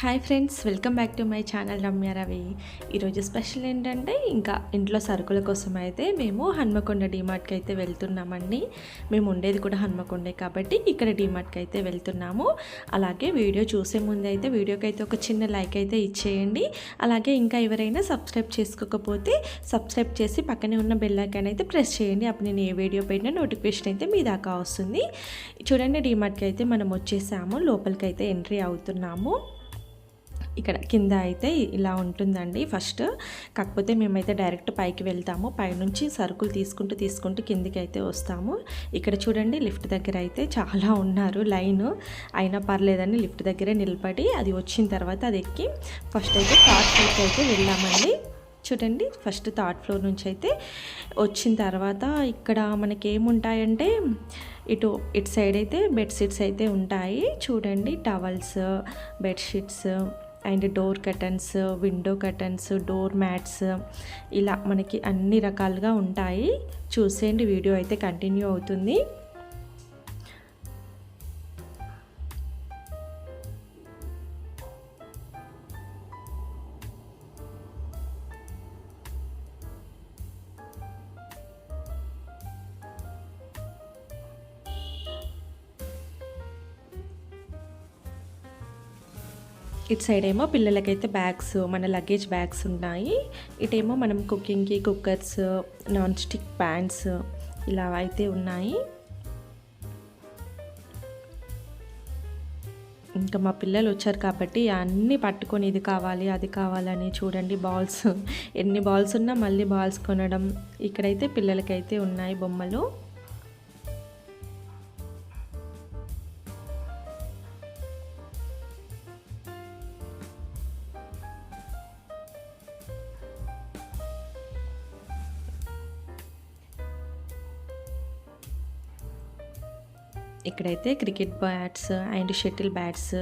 Hi friends, welcome back to my channel Ramya Ravi. ఈరోజు special ఏంటంటే ఇంకా ఇంట్లో సరుకుల కోసం అయితే మేము హన్మకొండ డీమార్ట్కి అయితే వెళ్తున్నామండి. మేము ఉండేది కూడా హన్మకొండే కాబట్టి ఇక్కడ డీమార్ట్కి అయితే వెళ్తున్నాము. అలాగే వీడియో చూసే ముందు అయితే వీడియోకి అయితే ఒక చిన్న లైక్ అయితే ఇచ్చేయండి. అలాగే ఇంకా ఎవరైనా సబ్స్క్రైబ్ చేసుకోకపోతే సబ్స్క్రైబ్ చేసి పక్కనే ఉన్న బెల్ ఐకాన్ అయితే ప్రెస్ చేయండి. అప్పుడు నేను ఏ వీడియో పైన నోటిఫికేషన్ అయితే మీ దాకా వస్తుంది. చూడండి, డీమార్ట్కి అయితే మనం వచ్చేసాము. లోపలికి అయితే ఎంట్రీ అవుతున్నాము. ఇక్కడ కింద అయితే ఇలా ఉంటుందండి ఫస్ట్. కాకపోతే మేమైతే డైరెక్ట్ పైకి వెళ్తాము. పైనుంచి సరుకులు తీసుకుంటూ కిందికి అయితే వస్తాము. ఇక్కడ చూడండి, లిఫ్ట్ దగ్గర అయితే చాలా ఉన్నారు లైన్. అయినా పర్లేదని లిఫ్ట్ దగ్గరే నిలబడి అది వచ్చిన తర్వాత అది ఎక్కి ఫస్ట్ అయితే థర్డ్ ఫ్లోర్కి అయితే వెళ్ళామండి. చూడండి, ఫస్ట్ థర్డ్ ఫ్లోర్ నుంచి అయితే వచ్చిన తర్వాత ఇక్కడ మనకి ఏముంటాయంటే ఇటు సైడ్ అయితే బెడ్షీట్స్ అయితే ఉంటాయి. చూడండి, towels, bedsheets and door curtains, window curtains, door mats, ఇలా మనకి అన్ని రకాలుగా ఉంటాయి. చూసేయండి, వీడియో అయితే కంటిన్యూ అవుతుంది. ఇటు సైడ్ ఏమో పిల్లలకైతే బ్యాగ్స్, మన లగేజ్ బ్యాగ్స్ ఉన్నాయి. ఇటేమో మనం కుకింగ్కి కుక్కర్స్, నాన్ స్టిక్ ప్యాన్స్ ఇలా అయితే ఉన్నాయి. ఇంకా మా పిల్లలు వచ్చారు కాబట్టి అన్నీ పట్టుకొని ఇది కావాలి అది కావాలని. చూడండి, బాల్స్, ఎన్ని బాల్స్ ఉన్నా మళ్ళీ బాల్స్ కొనడం. ఇక్కడైతే పిల్లలకైతే ఉన్నాయి బొమ్మలు. ఇక్కడైతే cricket bats and shuttle bats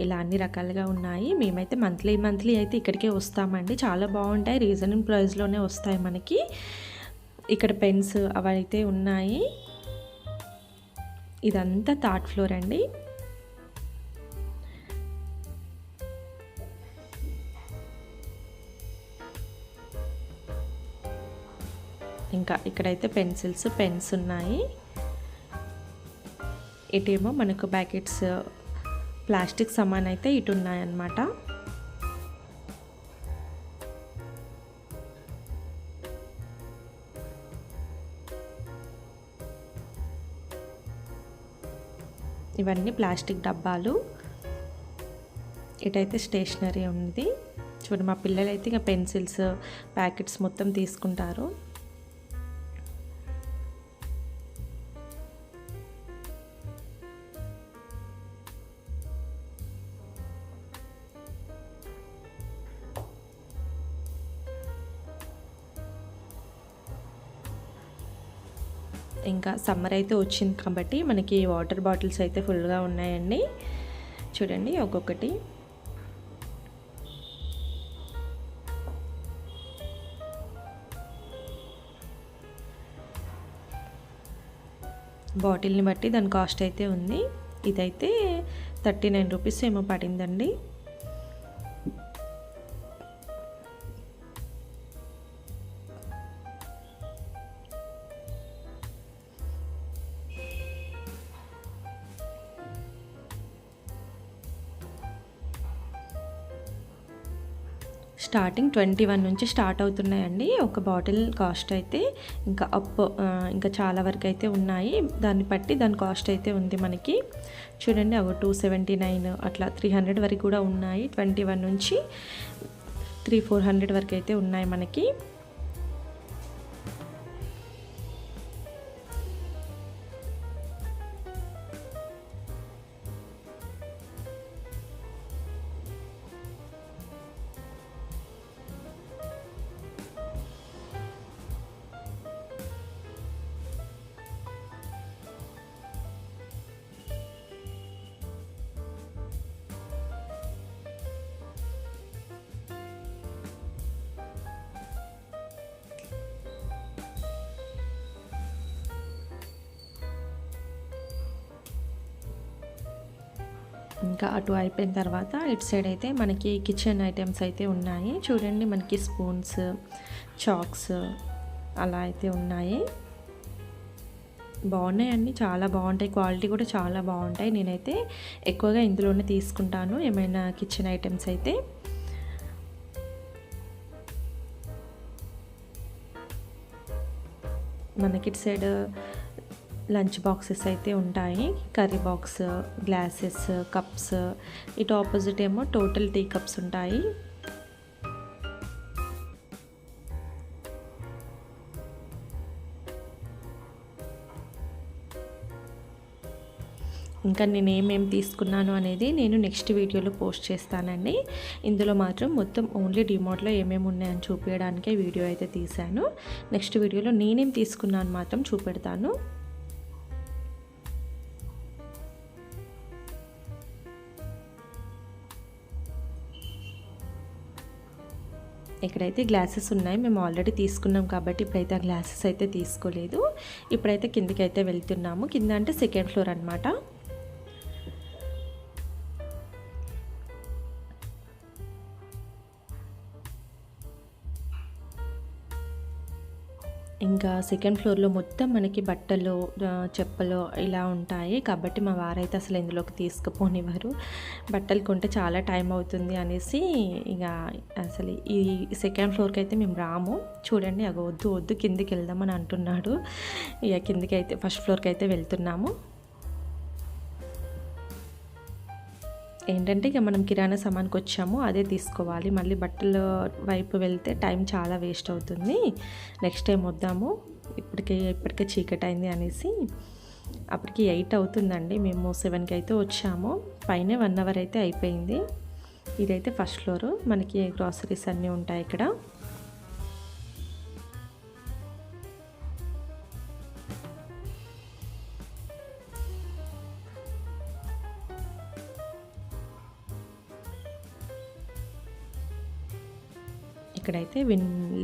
ఇలా అన్ని రకాలుగా ఉన్నాయి. మేమైతే మంత్లీ అయితే ఇక్కడికే వస్తామండి. చాలా బాగుంటాయి, రీజనబుల్ ప్రైస్లోనే వస్తాయి మనకి. ఇక్కడ పెన్స్ అవైతే ఉన్నాయి. ఇదంతా థర్డ్ ఫ్లోర్ అండి. ఇంకా ఇక్కడైతే పెన్సిల్స్, పెన్స్ ఉన్నాయి. ఇటేమో మనకు ప్యాకెట్స్, ప్లాస్టిక్ సామాన్ అయితే ఇటు ఉన్నాయన్నమాట. ఇవన్నీ ప్లాస్టిక్ డబ్బాలు. ఇటైతే స్టేషనరీ ఉంది. చూడండి, మా పిల్లలు అయితే ఇక పెన్సిల్స్ ప్యాకెట్స్ మొత్తం తీసుకుంటారు. ఇంకా సమ్మర్ అయితే వచ్చింది కాబట్టి మనకి వాటర్ బాటిల్స్ అయితే ఫుల్గా ఉన్నాయండి. చూడండి, ఒక్కొక్కటి. బాటిల్ని బట్టి దాని కాస్ట్ అయితే ఉంది. ఇదైతే 39 రూపీస్ ఏమో పడిందండి. స్టార్టింగ్ 21 నుంచి స్టార్ట్ అవుతున్నాయండి ఒక బాటిల్ కాస్ట్ అయితే. ఇంకా ఇంకా చాలా వరకు అయితే ఉన్నాయి. దాన్ని బట్టి దాని కాస్ట్ అయితే ఉంది మనకి. చూడండి, అవి 279 అట్లా 300 వరకు కూడా ఉన్నాయి. 21 నుంచి 300-400 వరకు అయితే ఉన్నాయి మనకి. ఇంకా అటు అయిపోయిన తర్వాత ఇటు సైడ్ అయితే మనకి కిచెన్ ఐటమ్స్ అయితే ఉన్నాయి చూడండి. మనకి స్పూన్స్, చాక్స్ అలా అయితే ఉన్నాయి. బాగున్నాయండి, చాలా బాగుంటాయి, క్వాలిటీ కూడా చాలా బాగుంటాయి. నేనైతే ఎక్కువగా ఇందులోనే తీసుకుంటాను ఏమైనా కిచెన్ ఐటమ్స్ అయితే. మనకి ఇటు సైడ్ లంచ్ బాక్సెస్ అయితే ఉంటాయి, కర్రీ బాక్స్, గ్లాసెస్, కప్స్. ఇటు ఆపోజిట్ ఏమో టోటల్ టీ కప్స్ ఉంటాయి. ఇంకా నేను ఏమేమి తీసుకున్నాను అనేది నేను నెక్స్ట్ వీడియోలో పోస్ట్ చేస్తానండి. ఇందులో మాత్రం మొత్తం ఓన్లీ డిమార్ట్లో ఏమేమి ఉన్నాయని చూపించడానికే వీడియో అయితే తీశాను. నెక్స్ట్ వీడియోలో నేనేం తీసుకున్నాను మాత్రం చూపెడతాను. ఇక్కడైతే గ్లాసెస్ ఉన్నాయి, మేము ఆల్రెడీ తీసుకున్నాం కాబట్టి ఇప్పుడైతే ఆ గ్లాసెస్ అయితే తీసుకోలేదు. ఇప్పుడైతే కిందకి అయితే వెళ్తున్నాము. కింద అంటే సెకండ్ ఫ్లోర్ అనమాట. ఇంకా సెకండ్ ఫ్లోర్లో మొత్తం మనకి బట్టలు, చెప్పులు ఇలా ఉంటాయి కాబట్టి మా వారైతే అసలు ఇందులోకి తీసుకుపోనివ్వరు. బట్టలు కొంటే చాలా టైం అవుతుంది అనేసి ఇక అసలు ఈ సెకండ్ ఫ్లోర్కి అయితే మేము రాము. చూడండి, అగ వద్దు వద్దు కిందికి వెళ్దామని అంటున్నాడు. ఇక కిందికి అయితే ఫస్ట్ ఫ్లోర్కి అయితే వెళ్తున్నాము. ఏంటంటే ఇక మనం కిరాణా సామాన్కి వచ్చాము, అదే తీసుకోవాలి. మళ్ళీ బట్టల వైపు వెళ్తే టైం చాలా వేస్ట్ అవుతుంది. నెక్స్ట్ టైం వద్దాము, ఇప్పటికే చీకటి అయింది అనేసి. అప్పటికి 8 అవుతుందండి, మేము 7కి అయితే వచ్చాము. పైన 1 అవర్ అయితే అయిపోయింది. ఇదైతే ఫస్ట్ ఫ్లోరు, మనకి గ్రాసరీస్ అన్నీ ఉంటాయి ఇక్కడ. ఇక్కడైతే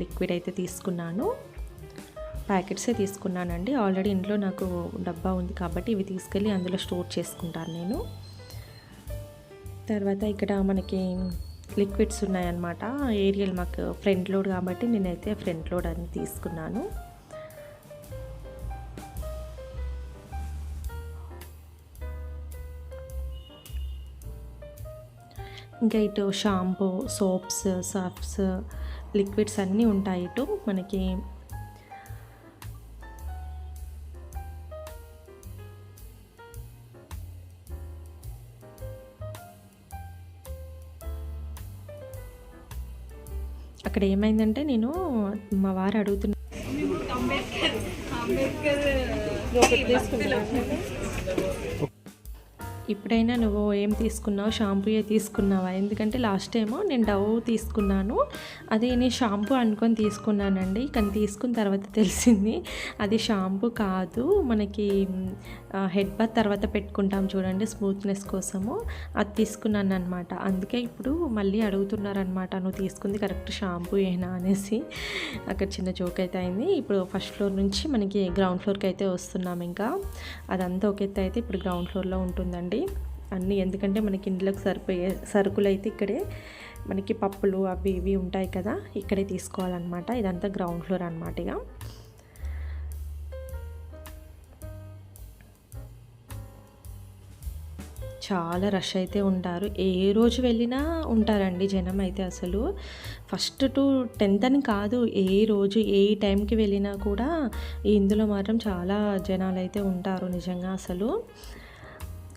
లిక్విడ్ అయితే తీసుకున్నాను, ప్యాకెట్సే తీసుకున్నానండి. ఆల్రెడీ ఇంట్లో నాకు డబ్బా ఉంది కాబట్టి ఇవి తీసుకెళ్ళి అందులో స్టోర్ చేసుకుంటాను నేను. తర్వాత ఇక్కడ మనకి లిక్విడ్స్ ఉన్నాయన్నమాట. ఏరియల్ మాకు ఫ్రంట్ లోడ్ కాబట్టి నేనైతే ఫ్రంట్ లోడ్ అని తీసుకున్నాను. ఇంకా ఇటు షాంపూ, సోప్స్, సర్ఫ్స్, లిక్విడ్స్ అన్నీ ఉంటాయి ఇటు మనకి. అక్కడ ఏమైందంటే నేను మా వారు అడుగుతున్నా ఇప్పుడైనా నువ్వు ఏం తీసుకున్నావు, షాంపూయే తీసుకున్నావా? ఎందుకంటే లాస్ట్ టైము నేను డవ్ తీసుకున్నాను, అది నేను షాంపూ అనుకొని తీసుకున్నానండి. కానీ తీసుకున్న తర్వాత తెలిసింది అది షాంపూ కాదు, మనకి హెడ్ బాత్ తర్వాత పెట్టుకుంటాం చూడండి స్మూత్నెస్ కోసము, అది తీసుకున్నాను అనమాట. అందుకే ఇప్పుడు మళ్ళీ అడుగుతున్నారనమాట, నువ్వు తీసుకుంది కరెక్ట్ షాంపూ ఏనా అనేసి. అక్కడ చిన్న జోక్ అయితే అయింది. ఇప్పుడు ఫస్ట్ ఫ్లోర్ నుంచి మనకి గ్రౌండ్ ఫ్లోర్కి అయితే వస్తున్నాం. ఇంకా అదంతా ఒక ఎత్తు అయితే ఇప్పుడు గ్రౌండ్ ఫ్లోర్లో ఉంటుందండి అన్నీ. ఎందుకంటే మనకి ఇంట్లోకి సరిపోయే సరుకులు అయితే ఇక్కడే, మనకి పప్పులు అవి ఇవి ఉంటాయి కదా, ఇక్కడే తీసుకోవాలన్నమాట. ఇదంతా గ్రౌండ్ ఫ్లోర్ అనమాట. ఇక చాలా రష్ అయితే ఉంటారు, ఏ రోజు వెళ్ళినా ఉంటారండి జనం అయితే. అసలు ఫస్ట్ టు 10th అని కాదు, ఏ రోజు ఏ టైంకి వెళ్ళినా కూడా ఇందులో మాత్రం చాలా జనాలు అయితే ఉంటారు నిజంగా అసలు.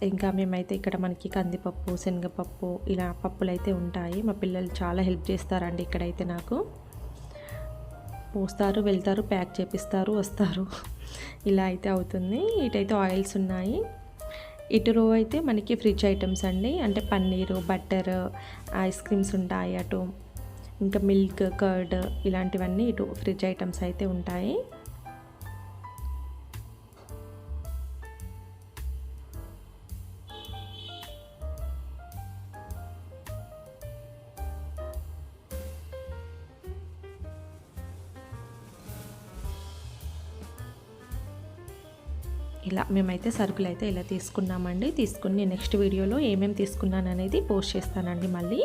ఇంకా మేమైతే ఇక్కడ మనకి కందిపప్పు, శనగపప్పు ఇలా పప్పులు అయితే ఉంటాయి. మా పిల్లలు చాలా హెల్ప్ చేస్తారండి ఇక్కడైతే. నాకు పోస్తారు, వెళ్తారు, ప్యాక్ చేపిస్తారు, వస్తారు, ఇలా అయితే అవుతుంది. ఇటైతే ఆయిల్స్ ఉన్నాయి. ఇటు రో అయితే మనకి ఫ్రిడ్జ్ ఐటమ్స్ అండి, అంటే పన్నీరు, బటర్, ఐస్ క్రీమ్స్ ఉంటాయి అటు. ఇంకా మిల్క్, కర్డ్ ఇలాంటివన్నీ ఇటు ఫ్రిడ్జ్ ఐటమ్స్ అయితే ఉంటాయి. ఇలా మేమైతే సరుకులు అయితే ఇలా తీసుకున్నామండి. తీసుకుని నెక్స్ట్ వీడియోలో ఏమేమి తీసుకున్నాను అనేది పోస్ట్ చేస్తానండి మళ్ళీ.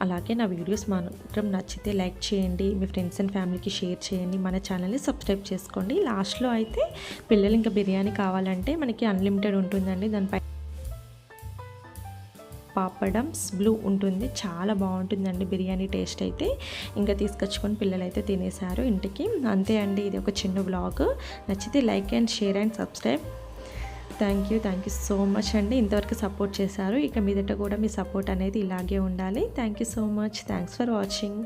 అలాగే నా వీడియోస్ మాత్రం నచ్చితే లైక్ చేయండి, మీ ఫ్రెండ్స్ అండ్ ఫ్యామిలీకి షేర్ చేయండి, మన ఛానల్ని సబ్స్క్రైబ్ చేసుకోండి. లాస్ట్లో అయితే పిల్లలు ఇంకా బిర్యానీ కావాలంటే మనకి అన్లిమిటెడ్ ఉంటుందండి. దానిపై పాపడమ్స్ బ్లూ ఉంటుంది, చాలా బాగుంటుందండి బిర్యానీ టేస్ట్ అయితే. ఇంకా తీసుకొచ్చుకొని పిల్లలు అయితే తినేశారు ఇంటికి. అంతే అండి, ఇది ఒక చిన్న వ్లాగ్. నచ్చితే like and share and subscribe. Thank you so much అండి. ఇంతవరకు సపోర్ట్ చేశారు. ఇక మీదట కూడా మీ సపోర్ట్ అనేది ఇలాగే ఉండాలి. Thank you so much. Thanks for watching.